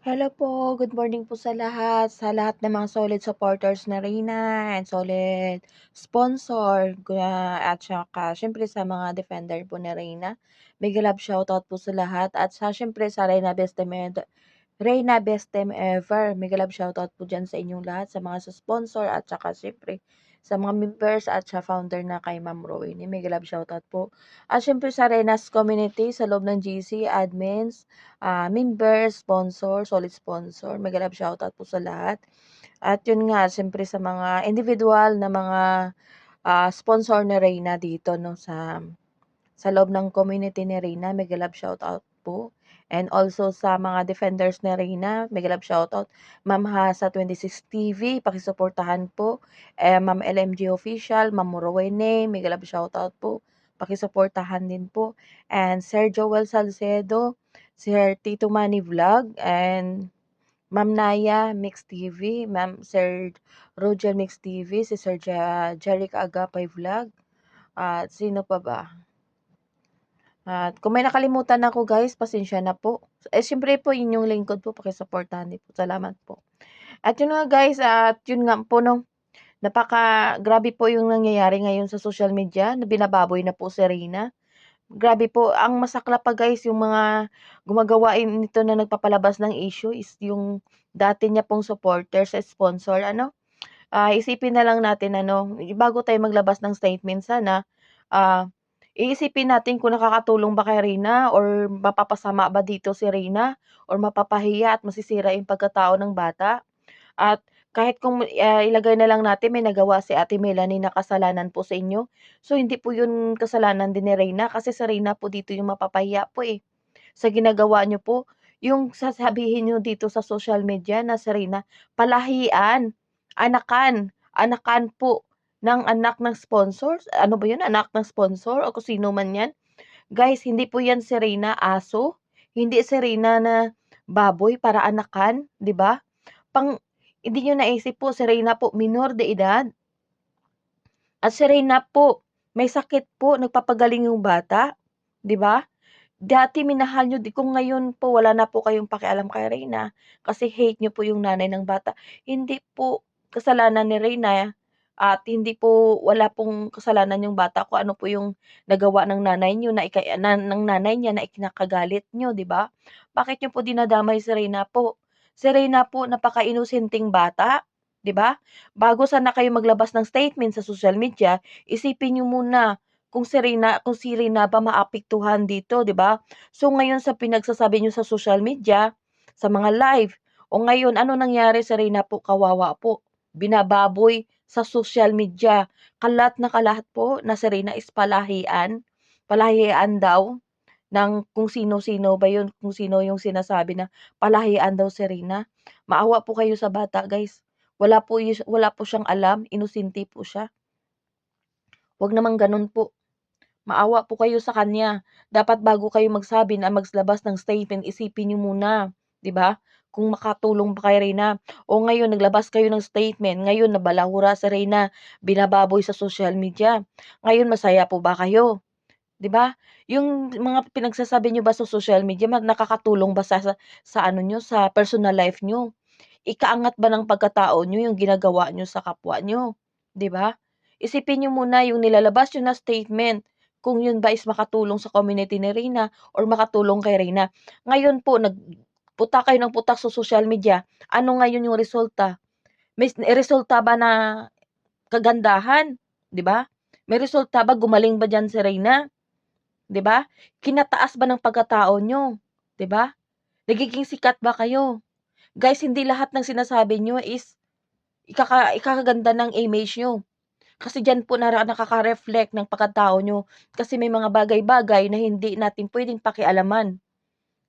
Hello po, good morning po sa lahat ng mga solid supporters na Reyna and solid sponsor at saka siyempre sa mga defender po ni Reyna. Mega love shoutout po sa lahat at siyempre sa Reyna best team ever. Mega love shoutout po dyan sa inyong lahat, sa mga sa sponsor at saka siyempre sa mga members at sa founder na kay Ma'am Rowan. Mega love shoutout po. At siyempre sa Reyna's community sa loob ng GC, admins, members, sponsor, solid sponsor. Mega love shoutout po sa lahat. At yun nga, siyempre sa mga individual na mga sponsor ni Reyna dito no sa loob ng community ni Reyna, mega love shoutout po. And also sa mga defenders ni Reyna, mega love shoutout. Ma'am Hasa 26 TV, pakisuportahan po. Ma'am LMG Official, Ma'am Rowene, mega love shoutout po. Pakisuportahan din po. And Sir Joel Salcedo, Sir Tito Manny Vlog, and Ma'am Naya Mix TV, Ma'am Sir Roger Mix TV, si Sir Jeric Agapay Vlog, at sino pa ba? At kung may nakalimutan ako guys, pasensya na po. Siyempre po inyong lingkod po, pakisuportahan din po. Salamat po. At yun nga guys, at yun nga po no, grabe po yung nangyayari ngayon sa social media, na binababoy na po si Reyna. Grabe po, ang masakla pa guys, yung mga gumagawain nito na nagpapalabas ng issue is yung dati niya pong supporter sa sponsor, isipin na lang natin bago tayo maglabas ng statement sana, iisipin natin kung nakakatulong ba kay Reyna or mapapasama ba dito si Reyna or mapapahiya at masisira yung pagkatao ng bata. At kahit kung ilagay na lang natin may nagawa si Ate Melanie na kasalanan po sa inyo, so hindi po yun kasalanan din ni Reyna kasi si Reyna po dito yung mapapahiya po eh. Sa ginagawa niyo po, yung sasabihin niyo dito sa social media na si Reyna, palahian, anakan po ng anak ng sponsors. Ano ba yun? Anak ng sponsor o kung sino man yan. Guys, hindi po yan si Reyna aso. Hindi si Reyna na baboy para anakan, 'di ba? Hindi niyo naisip po si Reyna po minor de edad. At si Reyna po, may sakit po, nagpapagaling yung bata, 'di ba? Dati minahal niyo kung ngayon po wala na po kayong pakialam kay Reyna kasi hate niyo po yung nanay ng bata. Hindi po kasalanan ni Reyna at hindi po wala pong kasalanan yung bata kung ano po yung nagawa ng nanay niyo ng nanay niya na ikinakagalit niyo, 'di ba? Bakit niyo po dinadamay si Reyna po? Si Reyna po napaka-inosenteng bata, 'di ba? Bago sana kayo maglabas ng statement sa social media, isipin niyo muna kung si Reyna ba maapektuhan dito, 'di ba? So ngayon sa pinagsasabi niyo sa social media, sa mga live, o ngayon ano nangyari sa Reyna po, kawawa po, binababoy sa social media. Kalat na kalat po na si Reyna is palahian, palahian daw ng kung sino-sino ba yun, kung sino yung sinasabi na palahian daw si Reyna. Maawa po kayo sa bata guys. Wala po siyang alam, inosente po siya. Wag naman ganun po. Maawa po kayo sa kanya. Dapat bago kayo magsabi na maglabas ng statement, isipin niyo muna, 'di ba? Kung makatulong ba kay Reyna. O ngayon naglabas kayo ng statement, ngayon nabalahura si Reyna, binababoy sa social media. Ngayon masaya po ba kayo? 'Di ba? Yung mga pinagsasabi niyo ba sa social media nakakatulong ba sa ano niyo, sa personal life niyo? Ikaangat ba ng pagkatao niyo yung ginagawa niyo sa kapwa niyo, 'di ba? Isipin niyo muna yung nilalabas niyo na statement, kung yun ba is makatulong sa community ni Reyna or makatulong kay Reyna. Ngayon po nagputak kayo ng putak sa social media, ano ngayon yung resulta? May resulta ba na kagandahan, 'di ba? May resulta ba, gumaling ba diyan si Reyna, 'di ba? Kinataas ba ng pagkatao niyo, 'di ba? Nagiging sikat ba kayo? Guys, hindi lahat ng sinasabi niyo is ikakaganda ng image niyo. Kasi diyan po nakaka-reflect ng pagkatao niyo. Kasi may mga bagay-bagay na hindi natin puwedeng pakialaman.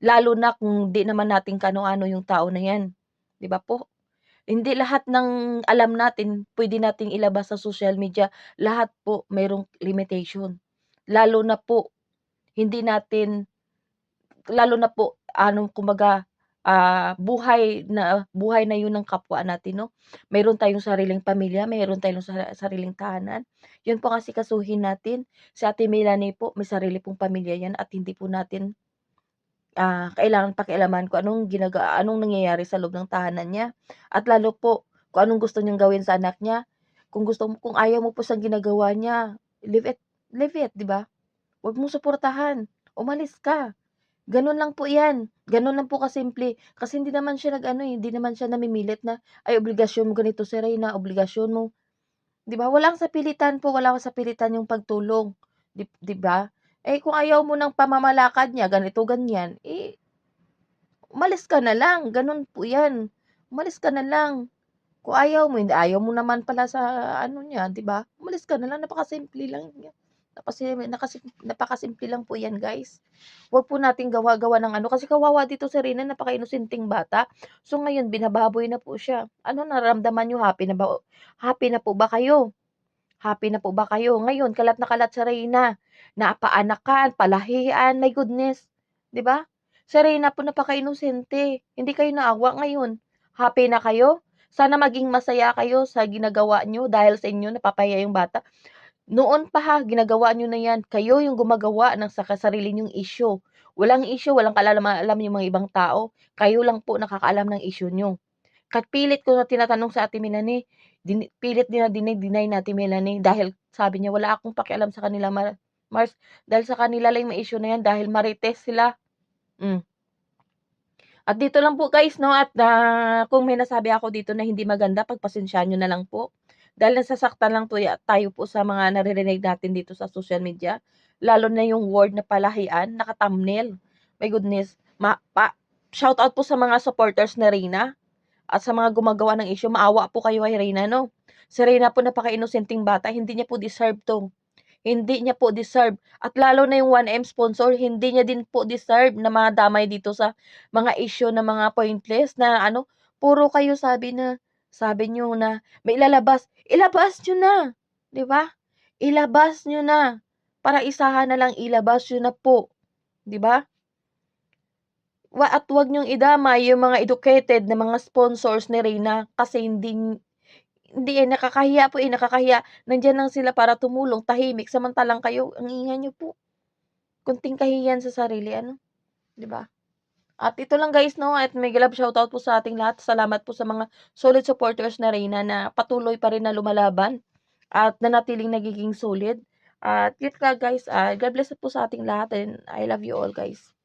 Lalo na kung di naman natin kaano-ano yung tao na 'yan, 'di ba po? Hindi lahat ng alam natin puwede nating ilabas sa social media. Lahat po mayroong limitation. Lalo na po hindi natin Lalo na po kumbaga, buhay na 'yun ng kapwa natin 'no. Mayroon tayong sariling pamilya, mayroon tayong sariling tahanan. 'Yun po ang asikasuhin natin. Si Ate Melanie po may sarili pong pamilya 'yan at hindi po natin, kailangan pakialaman kung anong nangyayari sa loob ng tahanan niya. At lalo po kung anong gusto niyang gawin sa anak niya. Kung ayaw mo po sa ginagawa niya, leave it, 'di ba? Huwag mong suportahan, umalis ka. Gano'n lang po 'yan, gano'n lang po kasimple. Kasi hindi naman siya nag-ano, hindi naman siya namimilit na, "Ay obligasyon mo ganito si Reyna, obligasyon mo." 'Di ba, wala kang sapilitan yung pagtulong, 'di ba? Eh, kung ayaw mo ng pamamalakad niya ganito, ganyan, eh, umalis ka na lang, gano'n po 'yan. Umalis ka na lang. Kung ayaw mo naman pala sa ano niya, 'di ba? Umalis ka na lang, napakasimple lang yan. Napakasimple lang po 'yan, guys. Huwag po nating gawa-gawa ng ano, kasi kawawa dito si Reyna, napaka-inosenteng bata. So ngayon binababoy na po siya. Ano nararamdaman niyo, happy na po ba kayo? Happy na po ba kayo? Ngayon kalat na kalat si Reyna, napaanakan, palahian, my goodness, 'di ba? Si Reyna po napaka-inosente, hindi kayo naawa ngayon. Happy na kayo? Sana maging masaya kayo sa ginagawa niyo dahil sa inyo napapahiya yung bata. Noon pa ha, ginagawa niyo na 'yan. Kayo yung gumagawa ng sarili niyong issue. Walang issue, walang kaalaman-alam yung mga ibang tao. Kayo lang po nakakaalam ng issue niyo. Kahit pilit ko na tinatanong sa Ate Melanie, pilit deny ni Ate Melanie dahil sabi niya, "Wala akong pakialam sa kanila Mars, dahil sa kanila lang may issue na 'yan dahil marites sila." Hmm. At dito lang po guys 'no, at kung may nasabi ako dito na hindi maganda, pagpasensyahan niyo na lang po. Dahil nasasaktan lang tayo po sa mga naririnig natin dito sa social media, lalo na yung word na palahian, naka-thumbnail. My goodness, shoutout po sa mga supporters na Reyna. At sa mga gumagawa ng issue, maawa po kayo kay Reyna 'no. Si Reyna po napaka-inosenteng bata, hindi niya po deserve 'to. Hindi niya po deserve, at lalo na yung 1M sponsor, hindi niya din po deserve na madamay dito sa mga issue na mga pointless na ano, puro kayo sabi niyo na may ilalabas, ilabas niyo na, 'di ba? Ilabas niyo na, para isahan na lang, ilabas niyo na po, 'di ba? At 'wag niyong idamay yung mga educated na mga sponsors ni Reyna kasi hindi, nakakahiya po, nakakahiya. Nandiyan lang sila para tumulong, tahimik, samantalang kayo ang ingay niyo po. Konting kahihiyan sa sarili ano, 'di ba? At ito lang guys 'no, at mega love shoutout po sa ating lahat. Salamat po sa mga solid supporters na Reyna na patuloy pa rin na lumalaban at nanatiling nagiging solid. At yun nga guys, God bless po sa ating lahat, and I love you all guys.